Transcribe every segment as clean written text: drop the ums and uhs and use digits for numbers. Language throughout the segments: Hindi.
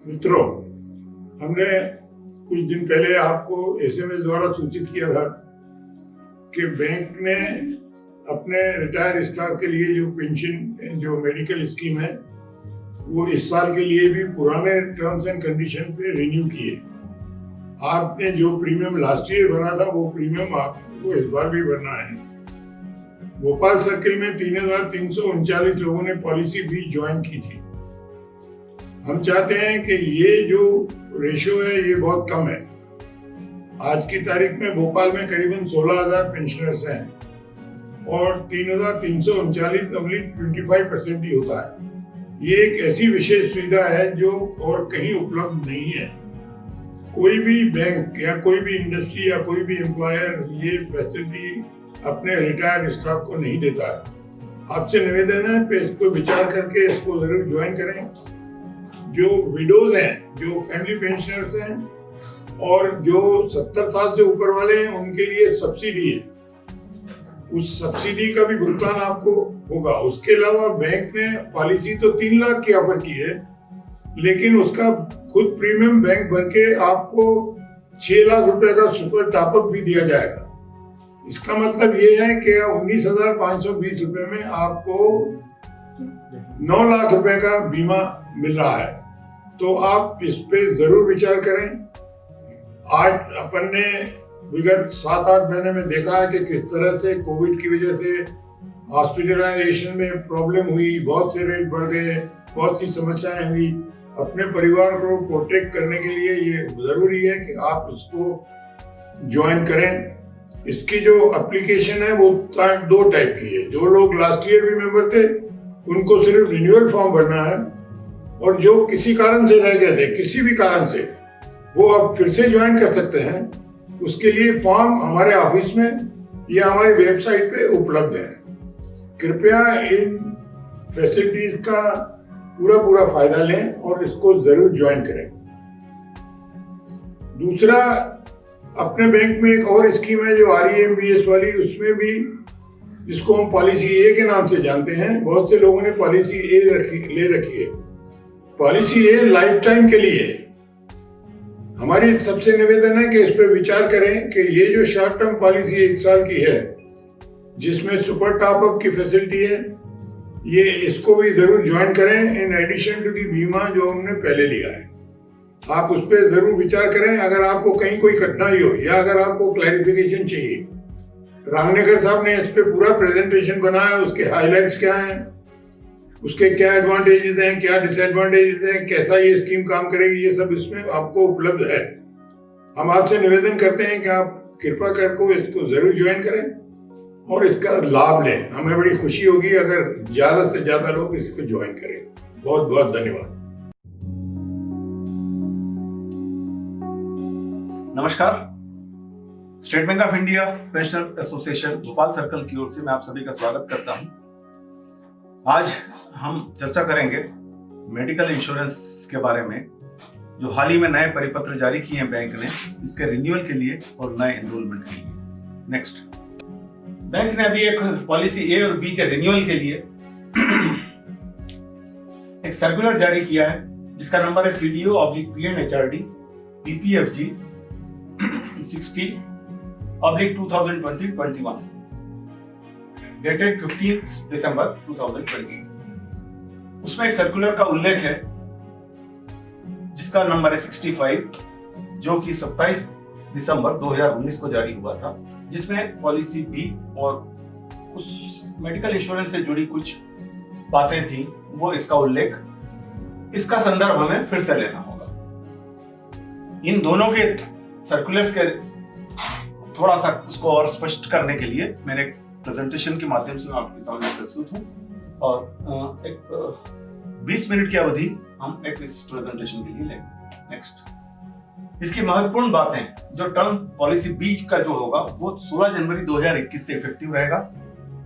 मित्रों, हमने कुछ दिन पहले आपको एसएमएस द्वारा सूचित किया था कि बैंक ने अपने रिटायर स्टाफ के लिए जो पेंशन जो मेडिकल स्कीम है वो इस साल के लिए भी पुराने टर्म्स एंड कंडीशन पे रिन्यू किए। आपने जो प्रीमियम लास्ट ईयर भरा था वो प्रीमियम आपको इस बार भी भरना है। भोपाल सर्किल में 3,339 लोगों ने पॉलिसी भी ज्वाइन की थी। हम चाहते हैं कि ये जो रेशियो है ये बहुत कम है। आज की तारीख में भोपाल में करीबन 16,000 पेंशनर्स हैं और 3,339 ओनली 25% ही होता है। ये एक ऐसी विशेष सुविधा है जो और कहीं उपलब्ध नहीं है। कोई भी बैंक या कोई भी इंडस्ट्री या कोई भी एम्प्लॉयर ये फैसिलिटी अपने रिटायर्ड स्टाफ को नहीं देता है। आपसे निवेदन है पे इस पर विचार करके इसको जरूर ज्वाइन करें। जो विडोज हैं, जो फैमिली पेंशनर्स हैं और जो 70 साल से ऊपर वाले हैं उनके लिए सब्सिडी है, उस सब्सिडी का भी भुगतान आपको होगा। उसके अलावा बैंक ने पॉलिसी तो 3 लाख की ऑफर की है, लेकिन उसका खुद प्रीमियम बैंक भर के आपको 6 लाख रुपए का सुपर टॉपअप भी दिया जाएगा। इसका मतलब ये है कि 19,520 रुपए में आपको 9 लाख रुपए का बीमा मिल रहा है। तो आप इस पे जरूर विचार करें। आज अपन ने विगत 7-8 महीने में देखा है कि किस तरह से कोविड की वजह से हॉस्पिटलाइजेशन में प्रॉब्लम हुई, बहुत से रेट बढ़ गए, बहुत सी समस्याएं हुई। अपने परिवार को प्रोटेक्ट करने के लिए ये जरूरी है कि आप इसको ज्वाइन करें। इसकी जो एप्लीकेशन है वो 2 टाइप की है। जो लोग लास्ट ईयर भी मेंबर थे उनको सिर्फ रिन्यूअल फॉर्म भरना है, और जो किसी कारण से रह गए थे, किसी भी कारण से, वो अब फिर से ज्वाइन कर सकते हैं। उसके लिए फॉर्म हमारे ऑफिस में या हमारी वेबसाइट पे उपलब्ध है। कृपया इन फैसिलिटीज का पूरा फायदा लें और इसको जरूर ज्वाइन करें। दूसरा, अपने बैंक में एक और स्कीम है जो REMBS वाली, उसमें भी जिसको हम पॉलिसी ए के नाम से जानते हैं, बहुत से लोगों ने पॉलिसी ए ले रखी है। पॉलिसी ए लाइफ टाइम के लिए। हमारी सबसे निवेदन है कि इस पर विचार करें कि ये जो शॉर्ट टर्म पॉलिसी 1 साल की है जिसमें सुपर टॉप अप की फैसिलिटी है, ये इसको भी जरूर ज्वाइन करें इन एडिशन टू दी बीमा जो हमने पहले लिया है। आप उस पर जरूर विचार करें। अगर आपको कहीं कोई कठिनाई हो या अगर आपको क्लैरिफिकेशन चाहिए, रामनगर साहब ने इस पे पूरा प्रेजेंटेशन बनाया। उसके हाइलाइट्स क्या हैं, उसके क्या एडवांटेजेस हैं, क्या डिसएडवांटेजेस हैं, कैसा ये स्कीम काम करेगी, ये सब इसमें आपको उपलब्ध है। हम आपसे निवेदन करते हैं कि आप कृपा करके इसको जरूर ज्वाइन करें और इसका लाभ लें। हमें बड़ी खुशी होगी अगर ज्यादा से ज्यादा लोग इसको ज्वाइन करें। बहुत बहुत धन्यवाद। नमस्कार। State bank of India pensioner association Bhopal circle की ओर से मैं आप सभी का स्वागत करता हूं। आज हम चर्चा करेंगे मेडिकल इंश्योरेंस के बारे में, जो हाल ही में नए परिपत्र जारी किए हैं बैंक ने, इसके रिन्यूअल के लिए और नए एनरोलमेंट के लिए। नेक्स्ट, बैंक ने अभी एक पॉलिसी ए और बी के रिन्यूअल के लिए एक सर्कुलर जारी किया है जिसका नंबर है CDO/PNHRD PPFG 60/2020-21, डेटेड 15 दिसंबर 2020। उसमें एक सर्कुलर का उल्लेख है जिसका नंबर है 65, जो कि 27 दिसंबर 2019 को जारी हुआ था, जिसमें पॉलिसी बी और उस मेडिकल इंश्योरेंस से जुड़ी कुछ बातें थी, वो इसका उल्लेख, इसका संदर्भ हमें फिर से लेना होगा। इन दोनों के सर्कुलर्स के थोड़ा सा उसको और स्पष्ट करने के लिए मैंने एक प्रेजेंटेशन के माध्यम से आपके सामने प्रस्तुत हूं, और एक 20 मिनट की अवधि हम एक इस प्रेजेंटेशन के लिए लेंगे। नेक्स्ट, इसकी महत्वपूर्ण बातें, जो टर्म पॉलिसी बी का जो होगा वो 16 जनवरी 2021 से इफेक्टिव रहेगा।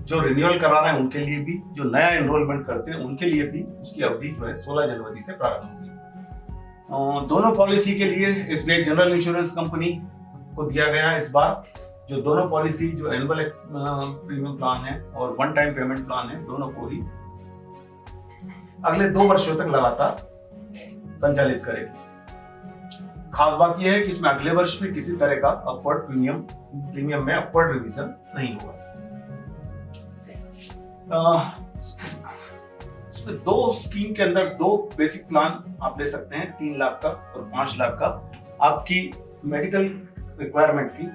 जो रिन्यूअल करा रहे हैं उनके लिए भी, जो नया एनरोलमेंट करते हैं उनके लिए भी उसकी अवधि जो है 16 जनवरी से प्रारंभ होगी। दोनों पॉलिसी के लिए SBI जनरल इंश्योरेंस कंपनी को दिया गया है इस बार, जो दोनों पॉलिसी, जो एनुअल प्रीमियम प्लान है और 1 टाइम पेमेंट प्लान है, दोनों को ही अगले 2 वर्षों तक लगातार संचालित करेगी। खास बात यह है कि इसमें अगले वर्ष भी किसी तरह का अपवर्ड प्रीमियम में अपवर्ड रिवीजन नहीं होगा। इसमें दो स्कीम के अंदर दो बेसिक प्लान आप ले सकते हैं, 3 लाख का और 5 लाख का। आपकी मेडिकल रिक्वायरमेंट की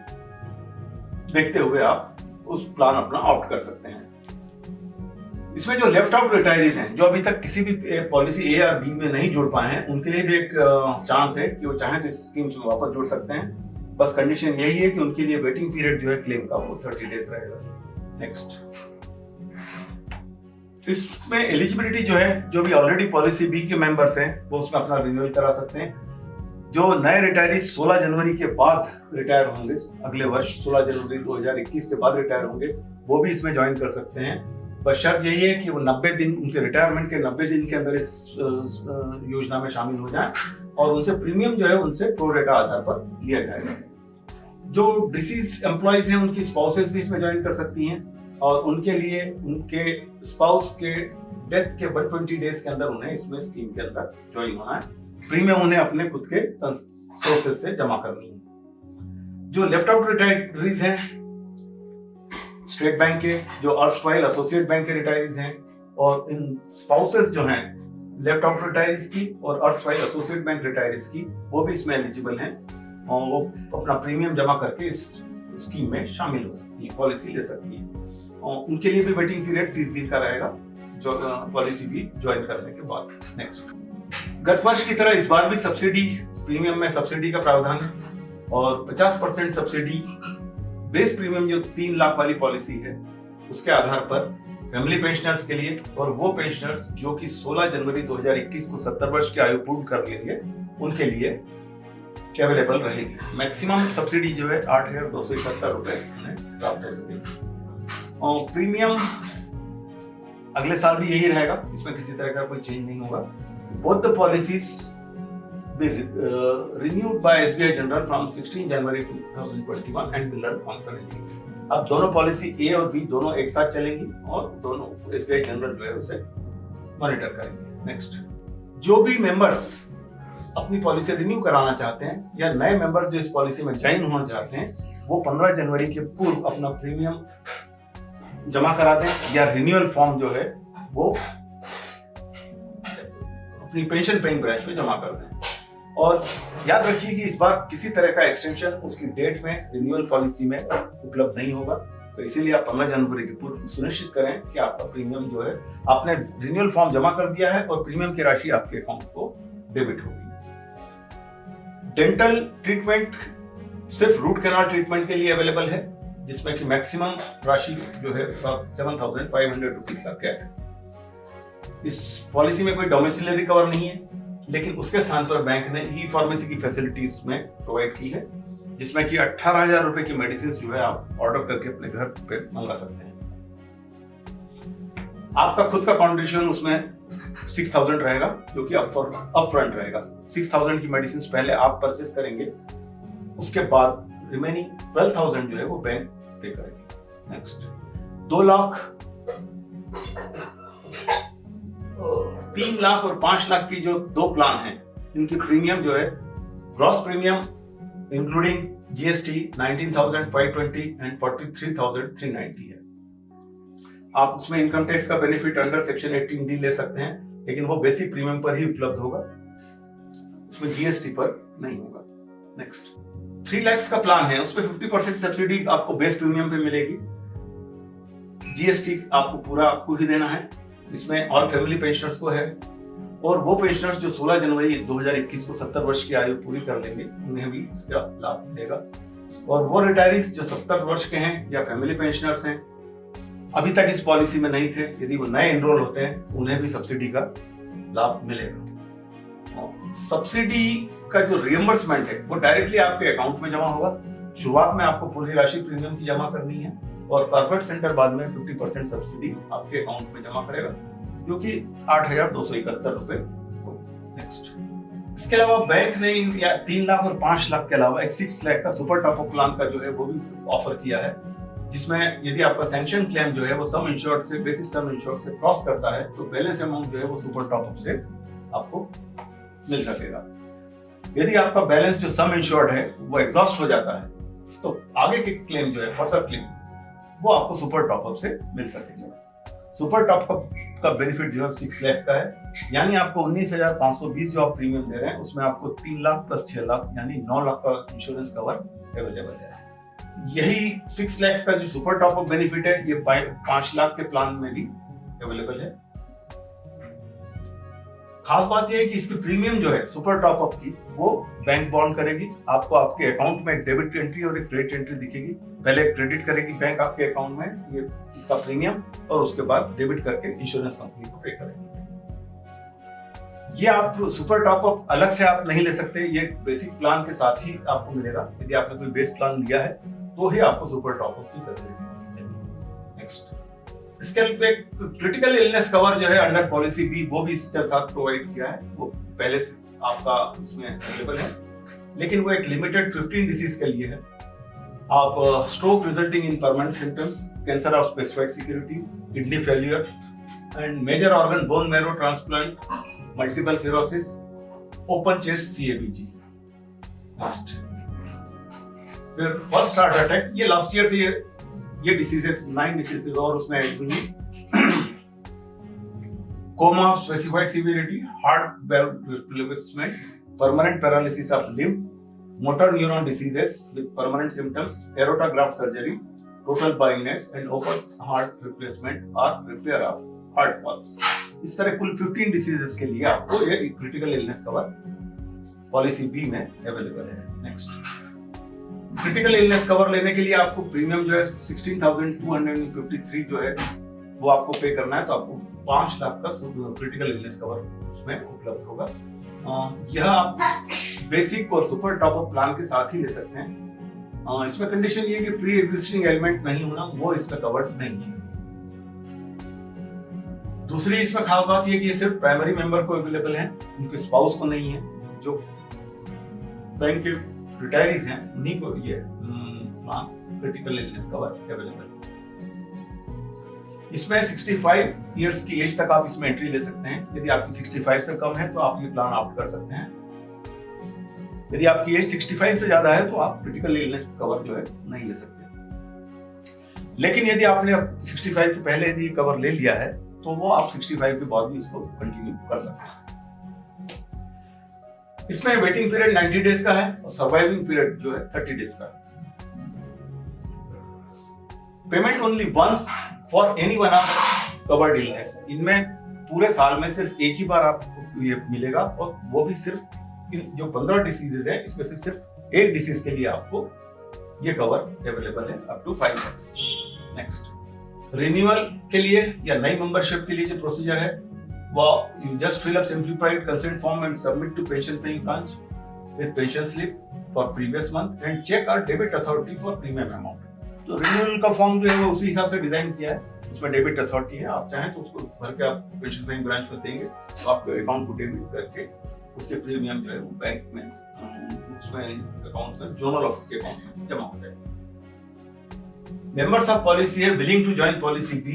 देखते हुए आप उस प्लान अपना ऑप्ट कर सकते हैं। इसमें जो लेफ्ट आउट रिटायरीज हैं, जो अभी तक किसी भी पॉलिसी ए या बी में नहीं जुड़ पाए हैं, उनके लिए भी एक चांस है कि वो चाहें तो इस स्कीम में वापस जुड़ सकते हैं। बस कंडीशन यही है कि उनके लिए वेटिंग पीरियड जो है क्लेम का वो 30 डेज रहेगा। नेक्स्ट, इसमें एलिजिबिलिटी जो है, जो भी ऑलरेडी पॉलिसी बी के मेंबर्स हैं वो उसमें अपना रिन्यूअल करा सकते हैं। जो नए रिटायरी 16 जनवरी के बाद रिटायर होंगे, अगले वर्ष 16 जनवरी 2021 के बाद रिटायर होंगे, वो भी इसमें ज्वाइन कर सकते हैं। बस शर्त यही है कि वो 90 दिन, उनके रिटायरमेंट के 90 दिन के अंदर इस योजना में शामिल हो जाएं और उनसे प्रीमियम जो है उनसे प्रो रेटा आधार पर लिया जाएगा। जो डिसीज एम्प्लॉइज हैं उनकी स्पाउसेस भी इसमें ज्वाइन कर सकती हैं और उनके लिए उनके स्पाउस के डेथ के 120 डेज के अंदर उन्हें इसमें स्कीम के अंदर ज्वाइन होना है। प्रीमियम उन्हें अपने खुद के सोर्सेस से जमा करनी है। जो लेफ्ट आउट रिटायरीज हैं, स्टेट बैंक के, जो अर्स्टवाइल एसोसिएट बैंक के रिटायरीज हैं, और इन स्पाउसेस जो हैं लेफ्ट आउट रिटायरीज की और अर्स्टवाइल एसोसिएट बैंक रिटायरीज की, वो भी इसमें एलिजिबल हैं और वो अपना प्रीमियम जमा करके इस स्कीम में शामिल हो सकती है, पॉलिसी ले सकती है। और उनके लिए भी वेटिंग पीरियड 30 दिन का रहेगा, जो पॉलिसी भी ज्वाइन करने के बाद। नेक्स्ट, गत वर्ष की तरह इस बार भी सब्सिडी, प्रीमियम में सब्सिडी का प्रावधान है और 50% सब्सिडी बेस प्रीमियम जो 3 लाख वाली पॉलिसी है उसके आधार पर फैमिली पेंशनर्स के लिए, और वो पेंशनर्स जो कि 16 जनवरी 2021 को 70 वर्ष की आयु पूर्ण कर लेंगे, उनके लिए अवेलेबल रहेगी। मैक्सिमम सब्सिडी जो है 8,271 रुपए उन्हें प्राप्त हो सकेगी। और प्रीमियम अगले साल भी यही रहेगा, इसमें किसी तरह का कोई चेंज नहीं होगा। Both the policies be renewed by SBI General from 16 January 2021 and will run concurrently. अब दोनों पॉलिसी ए और बी दोनों एक साथ चलेंगी और दोनों SBI General जो है उसे मॉनिटर करेंगे। नेक्स्ट, जो भी मेंबर्स अपनी पॉलिसी रिन्यू कराना चाहते हैं या नए मेंबर्स जो इस पॉलिसी में ज्वाइन होना चाहते हैं, वो 15 जनवरी के पूर्व अपना प्रीमियम जमा करा दें या रिन्यूअल फॉर्म जो है वो अपनी पेंशन पेइंग ब्रांच में जमा कर दें। और याद रखिए कि इस बार किसी तरह का एक्सटेंशन उसकी डेट में रिन्यूअल पॉलिसी में उपलब्ध नहीं होगा, तो इसीलिए आप 15 जनवरी के पूर्व सुनिश्चित करें कि आपका प्रीमियम जो है, आपने रिन्यूअल फॉर्म जमा कर दिया है और प्रीमियम की राशि आपके अकाउंट को डेबिट हो गई। डेंटल ट्रीटमेंट सिर्फ रूट कैनाल ट्रीटमेंट के लिए अवेलेबल है, जिसमें कि मैक्सिमम राशि जो है 7,500 रुपीज का कैप है। इस पॉलिसी में कोई डोमिसिलरी कवर नहीं है, लेकिन उसके स्थान पर बैंक ने ई फार्मेसी की फैसिलिटी उसमें प्रोवाइड की है, जिसमें कि 18,000 रुपए की मेडिसिन जो है आप ऑर्डर करके अपने घर पे मंगा सकते हैं। आपका खुद का कॉन्ट्रीब्यूशन उसमें 6,000 रहेगा, जो कि अप फ्रंट रहेगा। 6,000 की मेडिसिन पहले आप परचेस करेंगे, उसके बाद रिमेनिंग 12,000 जो है वो बैंक पे करेंगे। नेक्स्ट, 2 लाख, 3 लाख और 5 लाख की जो दो प्लान हैं, इनकी प्रीमियम जो है, gross premium including GST 19,520 and 43,390 है। आप उसमें इनकम टैक्स का बेनिफिट अंडर सेक्शन 18D ले सकते हैं, लेकिन वो बेसिक प्रीमियम पर ही उपलब्ध होगा, उसमें जीएसटी पर नहीं होगा। नेक्स्ट, 3 लाख का प्लान है, उसमें 50% सब्सिडी आपको बेस प्रीमियम पे मिलेगी। जीएसटी आपको पूरा आपको ही देना है, इसमें ऑल फैमिली पेंशनर्स को है, और वो पेंशनर्स जो 16 जनवरी 2021 को 70 वर्ष की आयु पूरी कर लेंगे, उन्हें भी इसका लाभ मिलेगा। और वो रिटायरीज जो 70 वर्ष के हैं या फैमिली पेंशनर्स हैं, अभी तक इस पॉलिसी में नहीं थे, यदि वो नए एनरोल होते हैं, उन्हें भी सब्सिडी का लाभ मिलेगा। सब्सिडी का जो रियम्बर्समेंट है वो डायरेक्टली आपके अकाउंट में जमा होगा। शुरुआत में आपको पूरी राशि प्रीमियम की जमा करनी है और कॉर्पोरेट सेंटर बाद में 50% सब्सिडी आपके अकाउंट में जमा करेगा, जो कि 8,271 रुपए होगी। नेक्स्ट, इसके अलावा बैंक ने 3 लाख और 5 लाख के अलावा एक 6 लाख का सुपर टॉप अप प्लान का जो है वो भी ऑफर किया है, जिसमें यदि आपका सैंक्शन क्लेम जो है वो सम इंश्योर्ड से, बेसिक सम इंश्योर्ड से क्रॉस करता है, तो बैलेंस अमाउंट जो है वो सुपर टॉप अप से आपको मिल सकेगा। यदि आपका बैलेंस जो सम इंश्योर्ड है वो एग्जॉस्ट हो जाता है तो आगे के क्लेम जो है, फर्दर क्लेम, वो आपको सुपर टॉपअप से मिल सकेंगे। सुपर टॉपअप का बेनिफिट जो है 6 लाख का है, यानी आपको 19,520 जो आप प्रीमियम दे रहे हैं उसमें आपको 3 लाख प्लस 6 लाख यानी 9 लाख का इंश्योरेंस कवर अवेलेबल है। यही 6 लाख का जो सुपर टॉपअप बेनिफिट है ये 5 लाख के प्लान में भी अवेलेबल है। खास बात यह है कि इसकी प्रीमियम जो है सुपर टॉपअप की वो बैंक बॉन्ड करेगी। आपको आपके अकाउंट में एक डेबिट एंट्री और एक क्रेडिट एंट्री दिखेगी। पहले क्रेडिट करेगी बैंक आपके अकाउंट में ये इसका प्रीमियम, और उसके बाद डेबिट करके इंश्योरेंस कंपनी को पे करेगी। ये आप सुपर टॉपअप अलग से आप नहीं ले सकते, ये बेसिक प्लान के साथ ही आपको मिलेगा। यदि आपने कोई बेस प्लान लिया है तो ही आपको सुपर टॉपअप की फैसिलिटी मिलेगी। नेक्स्ट, इसके पे क्रिटिकल इलनेस कवर जो है अंडर पॉलिसी बी वो भी इसके साथ प्रोवाइड किया है, वो पहले से आपका इसमें अवेलेबल है, लेकिन वो एक लिमिटेड 15 डिसीज के लिए है। आप stroke resulting in permanent symptoms, cancer of specified security, kidney failure and major organ bone marrow transplant, multiple sclerosis, open chest CABG। Next, फिर फर्स्ट हार्ट अटैक, ये लास्ट ईयर से ये डिसीजेस 9 डिसीजेस और उसमें ऐड हुई। Coma specified severity, heart valve replacement, permanent paralysis of limb, motor neuron diseases with permanent symptoms, aorta graft surgery, total blindness and open heart replacement और रिपेयर ऑफ हार्ट वाल्व्स। इस तरह कुल 15 डिसीजेस के लिए आपको ये critical illness cover policy B में अवेलेबल है। नेक्स्ट, क्रिटिकल इलनेस कवर लेने के लिए आपको प्रीमियम जो है 16,253 जो है वो आपको पे करना है, तो आपको 5 लाख का क्रिटिकल इलनेस कवर उसमें उपलब्ध होगा। यह आप बेसिक और सुपर टॉपअप प्लान के साथ ही ले सकते हैं। इसमें कंडीशन ये कि प्री एग्जिस्टिंग एलिमेंट नहीं होना, वो इसमें कवर्ड नहीं है। दूसरी इसमें खास बात ये कि ये सिर्फ प्राइमरी मेंबर को अवेलेबल है, उनके स्पाउस को नहीं है। जो बैंक के रिटायरीज हैं उन्हीं को ये क्रिटिकल इलनेस कवर अवेलेबल है। इसमें 65 इयर्स की एज तक आप इसमें एंट्री ले सकते हैं। यदि आपकी 65 से कम है तो आप ये प्लान ऑप्ट कर सकते हैं। यदि आपकी एज 65 से ज्यादा है तो आप क्रिटिकल इलनेस कवर जो है नहीं ले सकते। लेकिन यदि आपने 65 के पहले यदि कवर ले लिया है तो वो आप 65 के बाद भी इसको कंटिन्यू कर सकते हैं। इसमें वेटिंग पीरियड 90 डेज का है और सर्वाइविंग पीरियड जो है 30 डेज का है। Payment only once for any one of covered illness, इनमें पूरे साल में सिर्फ एक ही बार आपको ये मिलेगा, और वो भी सिर्फ इन जो 15 डिसीजेज हैं इसमें से सिर्फ 8 डिसीज के लिए आपको ये कवर अवेलेबल है up to 5 lakhs। Next, renewal के लिए या नई मेंबरशिप के लिए जो प्रोसीजर है वो you just fill up simplified consent form and submit to pension paying branch with pension slip for previous month and check or debit authority for premium amount। तो रिन्यूअल का फॉर्म जो है वो उसी हिसाब से डिजाइन किया है, उसमें डेबिट अथॉरिटी है। आप चाहें तो उसको भर के आप पेंशन पेइंग ब्रांच में देंगे तो आपके अकाउंट को डेबिट करके उसके प्रीमियम जो है वो बैंक में उसमें अकाउंट में जोनल ऑफिस के अकाउंट में जमा हो जाएगा। Members of policy A willing to join policy B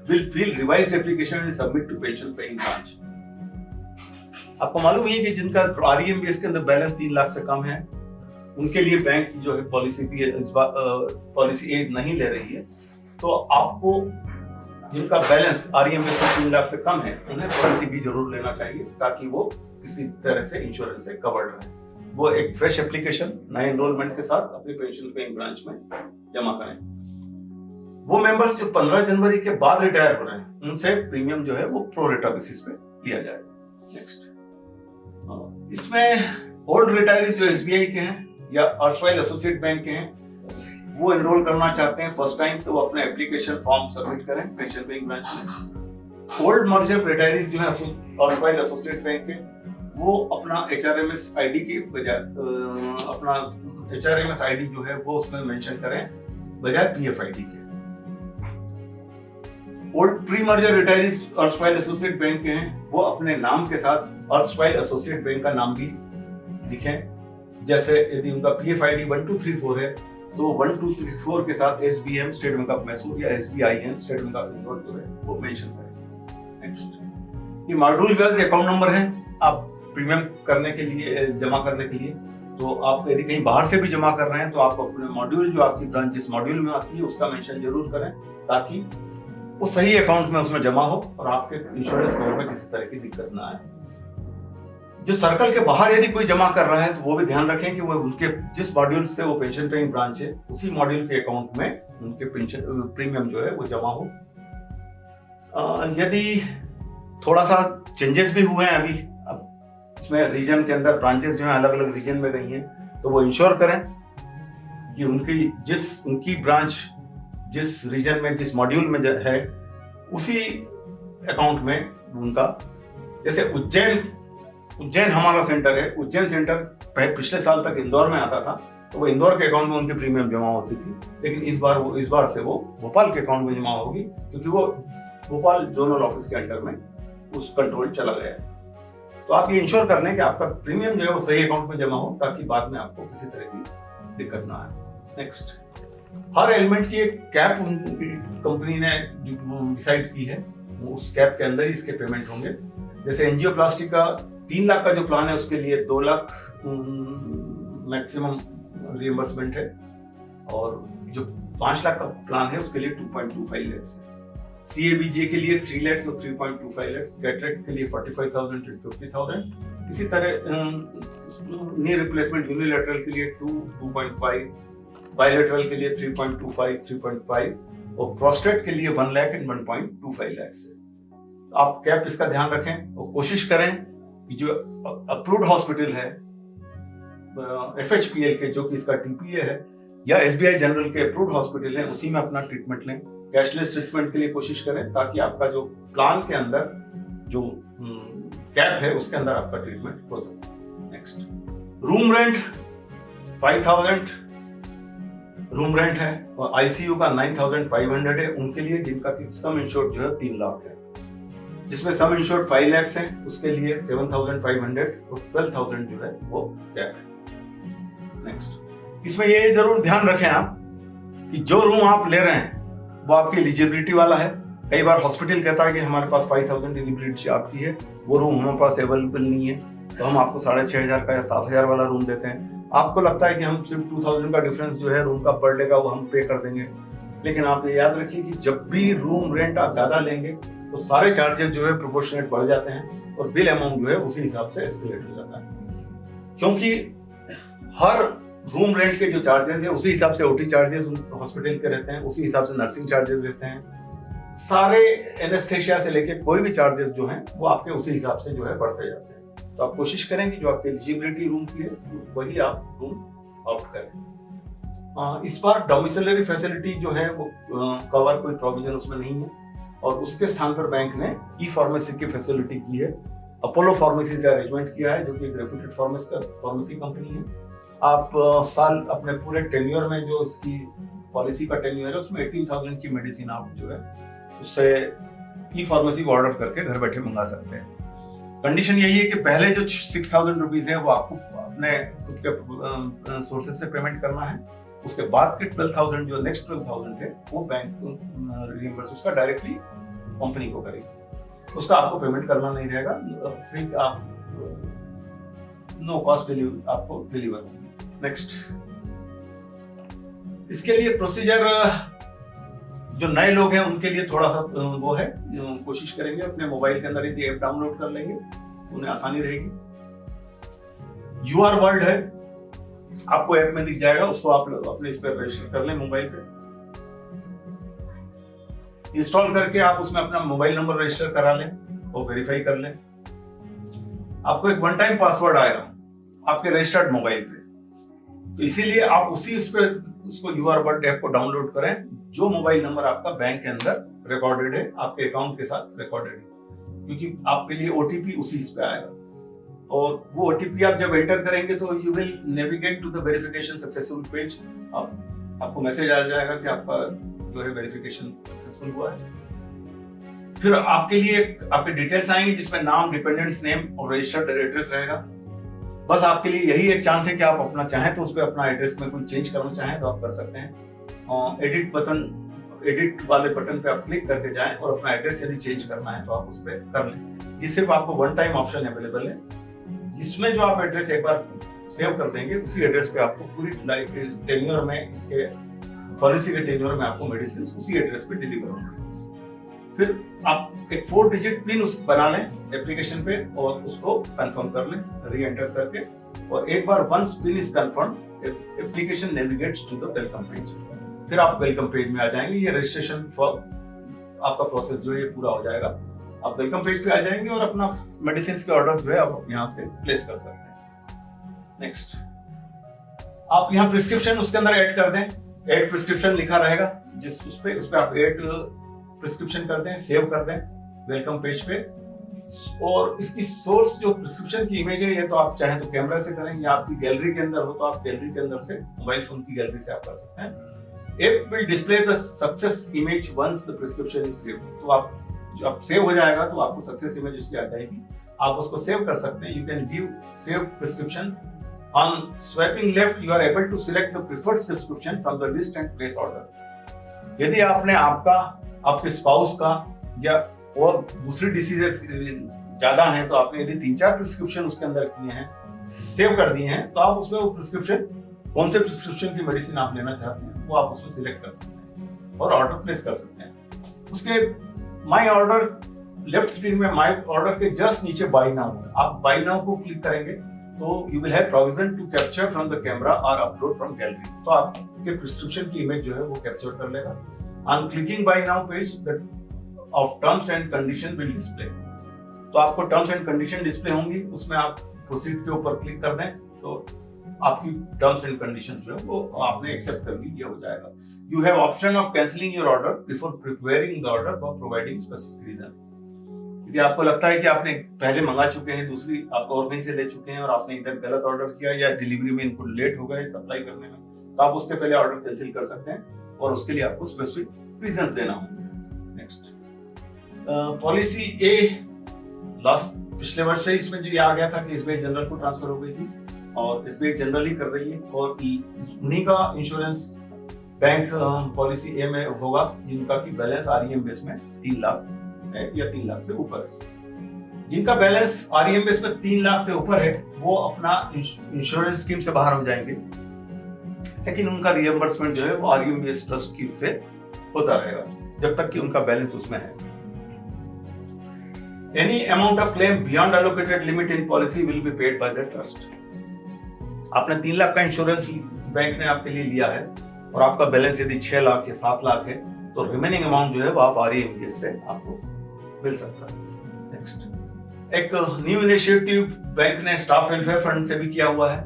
will fill revised application and submit to pension paying branch। आपको मालूम है कि जिनका REM बेस के अंदर बैलेंस 3 लाख से कम है उनके लिए बैंक जो है पॉलिसी बी पॉलिसी ए नहीं ले रही है, तो आपको जिनका बैलेंस REM बेस पर 3 लाख से कम है उन्हें पॉलिसी बी जरूर लेना चाहिए ताकि वो किसी तरह से इंश्योरेंस से कवर्ड रहे। वो एक फ्रेश एप्लीकेशन नए एनरोलमेंट के साथ अपनी पेंशन पेइंग ब्रांच में जमा करें। वो मेंबर्स जो 15 जनवरी के बाद रिटायर हो रहे हैं उनसे प्रीमियम जो है वो प्रो रेटा बेसिस पे लिया जाएगा। नेक्स्ट, इसमें ओल्ड रिटायरीज जो SBI के हैं या अर्सवाइल एसोसिएट बैंक के हैं वो एनरोल करना चाहते हैं फर्स्ट टाइम, तो वो अपना एप्लीकेशन फॉर्म सबमिट करें पेंशन पेइंग ब्रांच में। ओल्ड मर्जर रिटायरीज जो है अर्सवाइल एसोसिएट बैंक के वो अपना HRMS ID की बजाय अपना HRMS ID जो है वो उसमें मेंशन करें बजाय PF ID के। Old pre merger retirees erstwhile associate bank के हैं वो अपने नाम के साथ अर्सवाइल एसोसिएट बैंक का नाम भी लिखें। जैसे यदि उनका PF ID 1234 है तो 1234 के साथ SBM state bank of Mysore या SBIN state bank of Indore जो है वो मेंशन करें। नेक्स्ट, ये मॉड्यूल वेल्थ अकाउंट नंबर है, आप प्रीमियम करने के लिए, जमा करने के लिए, तो आप यदि कहीं बाहर से भी जमा कर रहे हैं तो आप अपने मॉड्यूल, जो आपकी ब्रांच जिस मॉड्यूल में आती है उसका मेंशन जरूर करें, ताकि वो सही अकाउंट में उसमें जमा हो और आपके इंश्योरेंस कवर में किसी तरह की दिक्कत ना आए। जो सर्कल के बाहर यदि कोई जमा कर रहा है तो वो भी ध्यान रखें कि वो उनके जिस मॉड्यूल से वो पेंशन पेइंग ब्रांच है उसी मॉड्यूल के अकाउंट में उनके पेंशन प्रीमियम जो है वो जमा हो। यदि थोड़ा सा चेंजेस भी हुए हैं अभी, अब इसमें रीजन के अंदर ब्रांचेस जो है अलग अलग रीजन में गई हैं, तो वो इंश्योर करें कि उनकी ब्रांच जिस रीजन में, जिस मॉड्यूल में है, उसी अकाउंट में उनका, जैसे उज्जैन हमारा सेंटर है, उज्जैन सेंटर पिछले साल तक इंदौर में आता था, तो वो इंदौर के अकाउंट में उनकी प्रीमियम जमा होती थी, लेकिन इस बार से वो भोपाल के अकाउंट में जमा होगी, क्योंकि वो भोपाल जोनल ऑफिस के अंडर में उस कंट्रोल चला गया है। तो आप ये इंश्योर कर लें कि आपका प्रीमियम जो है वो सही अकाउंट में जमा हो, ताकि बाद में आपको किसी तरह की दिक्कत ना आए। नेक्स्ट, हर एलिमेंट की एक कैप कंपनी ने डिसाइड की है, उस कैप के अंदर ही इसके पेमेंट होंगे। जैसे एंजियोप्लास्टी का 3 लाख का जो प्लान है उसके लिए 2 लाख मैक्सिमम रिइंबर्समेंट है, और जो 5 लाख का प्लान है उसके लिए 2.25 लाख है। CABJ के लिए 3 लाख और 3.25 लाख, कैटरेक्ट के लिए 45,000 to 50,000। इसी तरह नी रिप्लेसमेंट यूनिलैटरल के लिए 2.5, बायलैटरल के लिए 3.25, 3.5 और प्रोस्टेट के लिए 1 लाख एंड 1.25 लाख से। आप कैप इसका ध्यान रखें और कोशिश करें कि जो अप्रूव्ड हॉस्पिटल है FHPL के, जो कि इसका TPA है, या SBI जनरल के अप्रूव्ड हॉस्पिटल है, उसी में अपना ट्रीटमेंट लें। कैशलेस ट्रीटमेंट के लिए कोशिश करें, ताकि आपका जो प्लान के अंदर जो कैप है उसके अंदर आपका ट्रीटमेंट हो सके। Next, room rent 5,000 room rent है, और ICU का 9,500 है उनके लिए जिनका कि सम इंश्योर्ड जो है 3 लाख है, जिसमें सम इंश्योर्ड 5 लाख है, उसके लिए 7,500 और 12,000 जो है वो कैप है। नेक्स्ट, इसमें ये जरूर ध्यान रखें आप कि जो रूम आप ले रहे हैं वो आपकी एलिजिबिलिटी वाला है। कई बार हॉस्पिटल कहता है कि हमारे पास 5,000 एलिजिबिलिटी आपकी है, वो रूम हमारे पास अवेलेबल नहीं है, तो हम आपको 6,500 का या 7,000 वाला रूम देते हैं। आपको लगता है कि हम सिर्फ 2,000 का डिफरेंस जो है रूम का पर डे का वो हम पे कर देंगे, लेकिन आप ये याद रखिए कि जब भी रूम रेंट आप ज्यादा लेंगे तो सारे चार्जेस जो है प्रोपोर्शनेट बढ़ जाते हैं और बिल अमाउंट जो है उसी हिसाब से एस्केलेट हो जाता है, क्योंकि हर रूम रेंट के जो चार्जेस है उसी हिसाब से OT चार्जेस हॉस्पिटल के रहते हैं, उसी हिसाब से नर्सिंग चार्जेस रहते हैं, सारे एनेस्थेशिया से लेके कोई भी चार्जेस जो हैं वो आपके उसी हिसाब से जो है बढ़ते जाते हैं। तो आप कोशिश करें कि जो आपकी एलिजिबिलिटी रूम की है वही आप रूम ऑप्ट करें। इस बार डोमिसिलरी फैसिलिटी जो है वो कवर कोई प्रोविजन उसमें नहीं है, और उसके स्थान पर बैंक ने ई-फार्मेसी की फैसिलिटी की है। अपोलो फार्मेसी से अरेंजमेंट किया है, जो कि एक रेप्यूटेड फार्मेसी कंपनी है। आप साल अपने पूरे टेन्योर में, जो इसकी पॉलिसी का टेन्योर है, उसमें 18,000 की मेडिसिन आप जो है उससे ई-फार्मेसी को ऑर्डर करके घर बैठे मंगा सकते हैं। कंडीशन यही है कि पहले जो 6,000 रुपीज है वो आपको अपने खुद के सोर्सेज से पेमेंट करना है, उसके बाद के 12,000 जो नेक्स्ट 12,000 है वो बैंक रिइंबर्स उसका डायरेक्टली कंपनी को करेगी, उसका आपको पेमेंट करना नहीं रहेगा, फ्री आप नो कॉस्ट आपको डिलीवर होगी। नेक्स्ट, इसके लिए प्रोसीजर जो नए लोग हैं उनके लिए थोड़ा सा वो है, कोशिश करेंगे अपने मोबाइल के अंदर यदि ऐप डाउनलोड कर लेंगे तो उन्हें आसानी रहेगी। UR वर्ल्ड है, आपको ऐप में दिख जाएगा, उसको आप अपने इस पर रजिस्टर कर लें मोबाइल पे, इंस्टॉल करके आप उसमें अपना मोबाइल नंबर रजिस्टर करा लें और वेरीफाई कर लें। आपको एक 1 टाइम पासवर्ड आएगा आपके रजिस्टर्ड मोबाइल पे, तो इसीलिए आप उसको UR वर्ल्ड ऐप को डाउनलोड करें जो मोबाइल नंबर आपका बैंक के अंदर रिकॉर्डेड है, आपके अकाउंट के साथ रिकॉर्डेड है, क्योंकि आपके लिए OTP उसी इस पे आएगा, और वो OTP आप जब एंटर करेंगे तो you will navigate to the verification successful page. आपको मैसेज आ जाएगा कि आपका जो है वेरिफिकेशन सक्सेसफुल हुआ है। फिर आपके लिए आपके डिटेल्स आएंगे जिसमें नाम, डिपेंडेंट्स नेम और रजिस्टर्ड एड्रेस रहेगा। बस आपके लिए यही एक चांस है कि आप अपना चाहें तो उस पर अपना एड्रेस में कोई चेंज करना चाहें तो आप कर सकते हैं। एडिट वाले बटन पे आप क्लिक करके जाएं और अपना एड्रेस यदि चेंज करना है तो आप उस पर कर लें। ये सिर्फ आपको 1 टाइम ऑप्शन अवेलेबल है, इसमें जो आप एड्रेस एक बार सेव कर देंगे, उसी एड्रेस पे आपको पूरी टेन्योर में, इसके पॉलिसी के टेन्योर में आपको मेडिसिन उसी एड्रेस पे डिलीवर होंगे। फिर आप एक 4 डिजिट पिन उस बना लें एप्लीकेशन पे और उसको कंफर्म कर लें री एंटर करके, और एक बार once pin is confirm application navigates to the welcome page. फिर आप वेलकम पेज में आ जाएंगे। ये रजिस्ट्रेशन फॉर आपका प्रोसेस जो है ये पूरा हो जाएगा। आप वेलकम पेज पे आ जाएंगे और अपना मेडिसिन के ऑर्डर जो है आप यहाँ से प्लेस कर सकते हैं। नेक्स्ट, आप यहाँ प्रिस्क्रिप्शन उसके अंदर ऐड कर दें। ऐड प्रिस्क्रिप्शन लिखा रहेगा, उस पे आप ऐड प्रिस्क्रिप्शन कर दें, सेव कर दें वेलकम पेज पे। और इसकी सोर्स जो प्रिस्क्रिप्शन की इमेज है, ये तो आप चाहें तो कैमरा से करें, या आपकी गैलरी के अंदर हो तो आप गैलरी के अंदर से, मोबाइल फोन की गैलरी से आप कर सकते हैं। It will display the success image once the prescription is saved। तो आप जब सेव हो जाएगा तो आपको सक्सेस इमेज उसकी आ जाएगी, आप उसको सेव कर सकते हैं। You can view save prescription on swiping left, you are able to select the preferred subscription from the list and place order. यदि आपने आपका, आपके स्पाउस का या और दूसरी डिसीजेस ज्यादा हैं, तो आपने यदि 3-4 प्रिस्क्रिप्शन उसके अंदर किए हैं, सेव कर दिए हैं, तो आप उसमें वो प्रिस्क्रिप्शन, कौन से प्रिस्क्रिप्शन की मेडिसिन आप लेना चाहते हैं वो आप उसमें सिलेक्ट कर सकते हैं और ऑर्डर प्लेस कर सकते हैं। उसके माई ऑर्डर, लेफ्ट स्क्रीन में माई ऑर्डर के जस्ट नीचे बाय नाउ है, आप बाय नाउ को क्लिक करेंगे तो you will have provision to capture from the camera और अपलोड फ्रॉम गैलरी। तो आपके प्रिस्क्रिप्शन की इमेज जो है वो कैप्चर कर लेगा। On clicking buy now page of terms and condition will display. तो आपको टर्म्स एंड कंडीशन डिस्प्ले होंगी, उसमें आप प्रोसीड के ऊपर क्लिक कर दें तो आपकी टर्म्स एंड कंडीशन जो है वो आपने एक्सेप्ट कर ली, ये हो जाएगा। You have option of cancelling your order before preparing the order for providing specific reason. यदि आपको लगता है कि आपने पहले मंगा चुके हैं, दूसरी आप और कहीं से ले चुके हैं और आपने इधर गलत ऑर्डर किया या डिलीवरी में इनको लेट हो गए सप्लाई करने में, तो आप उसके पहले ऑर्डर कैंसिल कर सकते हैं और उसके लिए आपको स्पेसिफिक रीजंस देना होंगे। नेक्स्ट, पॉलिसी ए लास्ट पिछले वर्ष से इसमें जो ये आ गया था कि एसबीआई जनरल को ट्रांसफर हो गई थी और एसबीआई जनरल ही कर रही है, और उन्हीं का इंश्योरेंस बैंक पॉलिसी ए में होगा जिनका की बैलेंस आरईएम बेस में 3 लाख है या 3 लाख से ऊपर है। जिनका बैलेंस आरईएम बेस में 3 लाख से ऊपर है वो अपना इंश्योरेंस स्कीम से बाहर हो जाएंगे, लेकिन उनका रिएम्बर्समेंट जो है वो आरईएम बेस ट्रस्ट स्कीम से होता रहेगा जब तक कि उनका बैलेंस उसमें है। Any amount of claim beyond allocated limit in policy will be paid by the trust। आपने 3 लाख का इंश्योरेंस बैंक ने आपके लिए लिया है और आपका बैलेंस यदि 6 लाख या 7 लाख है तो रिमेनिंग अमाउंट जो है वो आप आरईएम से आपको मिल सकता है। नेक्स्ट, एक न्यू इनिशिएटिव बैंक ने स्टाफ वेलफेयर फंड से भी किया हुआ है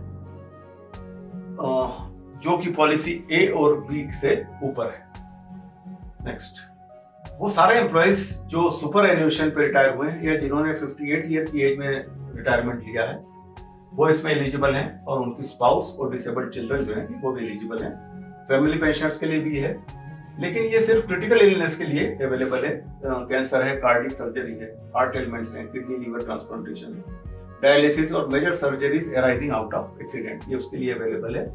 जो कि पॉलिसी ए और बी से ऊपर है। नेक्स्ट, वो सारे एम्प्लॉइज जो सुपर एन्यूएशन पे रिटायर हुए हैं या जिन्होंने 58 ईयर की एज में रिटायरमेंट लिया है वो इसमें एलिजिबल हैं, और उनकी स्पाउस और डिसेबल्ड चिल्ड्रन जो हैं वो भी एलिजिबल हैं। फैमिली पेंशनर्स के लिए भी है, लेकिन ये सिर्फ क्रिटिकल इलनेस के लिए अवेलेबल है। कैंसर है, कार्डियक सर्जरी है, हार्ट एलिमेंट्स हैं, किडनी लीवर ट्रांसप्लांटेशन है, डायलिसिस और major surgeries arising out of accident, ये उसके लिए अवेलेबल है।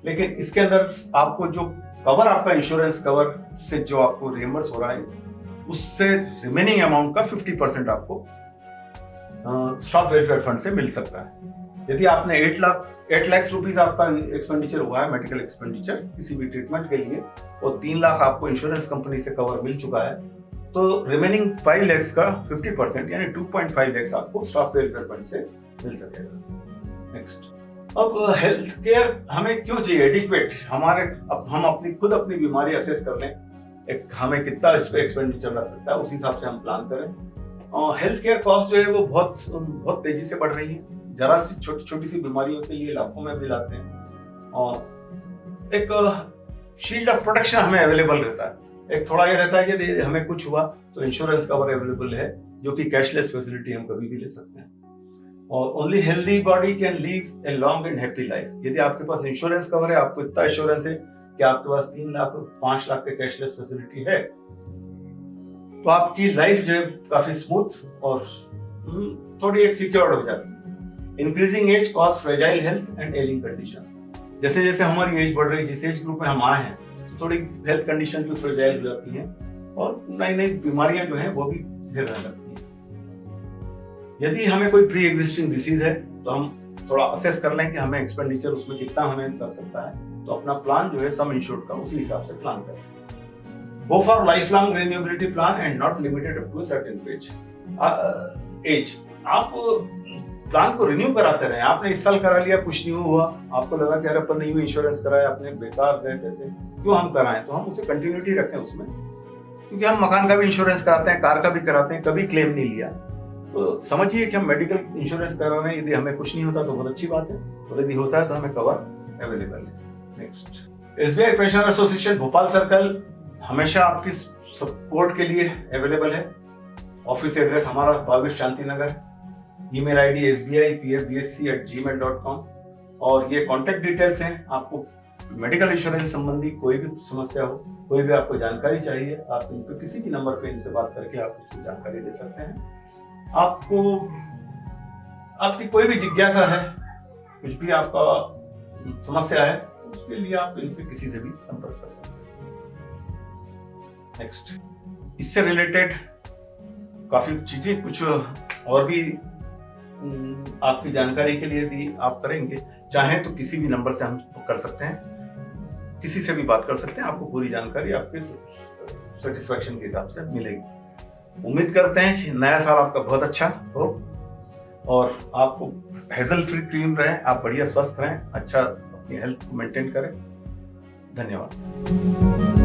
लेकिन इसके अंदर आपको जो कवर, आपका इंश्योरेंस कवर से जो आपको रिएम्बर्स हो रहा है उससे रिमेनिंग अमाउंट का 50% आपको स्टाफ वेलफेयर फंड से मिल सकता है। यदि आपने 8 लाख रुपीस आपका एक्सपेंडिचर हुआ है, मेडिकल एक्सपेंडिचर किसी भी ट्रीटमेंट के लिए, और 3 लाख आपको इंश्योरेंस कंपनी से कवर मिल चुका है, तो रिमेनिंग 5 लाख का 50% यानी 2.5 लाख आपको स्टाफ वेलफेयर फंड से मिल सकेगा। नेक्स्ट, अब हेल्थ केयर हमें क्यों चाहिए एडिक्वेट, हम अपनी बीमारी असेस कर लें, हमें कितना इस पे एक्सपेंडिचर लग सकता है, उस हिसाब से हम प्लान करें। हेल्थ केयर कॉस्ट जो है वो बहुत तेजी से बढ़ रही है। जरा सी छोटी सी बीमारियों के लिए लाखों में बिल आते हैं, और एक शील्ड ऑफ प्रोटेक्शन हमें अवेलेबल रहता है। एक थोड़ा ये रहता है कि यदि हमें कुछ हुआ तो इंश्योरेंस कवर अवेलेबल है, जो कि कैशलेस फैसिलिटी हम कभी भी ले सकते हैं। और only healthy body can leave a long and happy life. यदि आपके पास इंश्योरेंस कवर है, आपको इतना इंश्योरेंस है कि आपके पास 3 लाख और 5 लाख के कैशलेस फैसिलिटी है, तो आपकी लाइफ जो है काफी स्मूथ और थोड़ी एक सिक्योर्ड हो जाती है। Increasing age cause fragile health and ailing conditions. जैसे जैसे हमारी एज बढ़ रही है, जिस एज ग्रुप में हम आए हैं, तो थोड़ी हेल्थ कंडीशन भी फ्रेजाइल हो जाती हैं और नई नई बीमारियां जो हैं वो भी घिरने लगती हैं। यदि हमें कोई प्री एग्जिस्टिंग डिसीज है तो हम थोड़ा असेस कर लें कि हमें एक्सपेंडिचर उसमें कितना हमें लग सकता है, तो अपना प्लान जो है सम इंश्योर्ड का उसी हिसाब से प्लान करें। Go for life long renewability plan and not limited up to certain age. आप प्लान को रिन्यू कराते रहे। आपने इस साल करा लिया, कुछ नहीं हुआ, आपको लगा कि अरे अपन ने ये इंश्योरेंस कराया, अपने बेकार गए पैसे, क्यों हम कराएं? तो हम उसे कंटिन्यूटी रखें उसमें, क्योंकि हम मकान का भी इंश्योरेंस कराते हैं, कार का भी कराते हैं, कभी क्लेम नहीं लिया। तो समझिए कि हम मेडिकल इंश्योरेंस करा रहे हैं, यदि हमें कुछ नहीं होता तो बहुत अच्छी बात है, और यदि होता है तो हमें कवर अवेलेबल है। Next, SBI pensioner association Bhopal circle हमेशा आपकी सपोर्ट के लिए अवेलेबल है। ऑफिस एड्रेस हमारा 22 Shanti Nagar, email ID sbipfbsc@gmail.com, और ये कॉन्टेक्ट डिटेल्स हैं। आपको मेडिकल इंश्योरेंस संबंधी कोई भी समस्या हो, कोई भी आपको जानकारी चाहिए, आप इन पे किसी भी नंबर पे इनसे बात करके आप उसकी जानकारी ले सकते हैं। आपको आपकी कोई भी जिज्ञासा है, कुछ भी आपका समस्या है, तो उसके लिए आप इनसे किसी से भी संपर्क कर सकते हैं। नेक्स्ट, इससे रिलेटेड काफी चीजें कुछ और भी आपकी जानकारी के लिए यदि आप करेंगे, चाहें तो किसी भी नंबर से हम कर सकते हैं, किसी से भी बात कर सकते हैं, आपको पूरी जानकारी आपके सेटिस्फैक्शन के हिसाब से मिलेगी। उम्मीद करते हैं कि नया साल आपका बहुत अच्छा हो और आपको हेजल फ्री क्रीम रहे, आप बढ़िया स्वस्थ रहें, अच्छा अपनी हेल्थ को मेंटेन करें। धन्यवाद।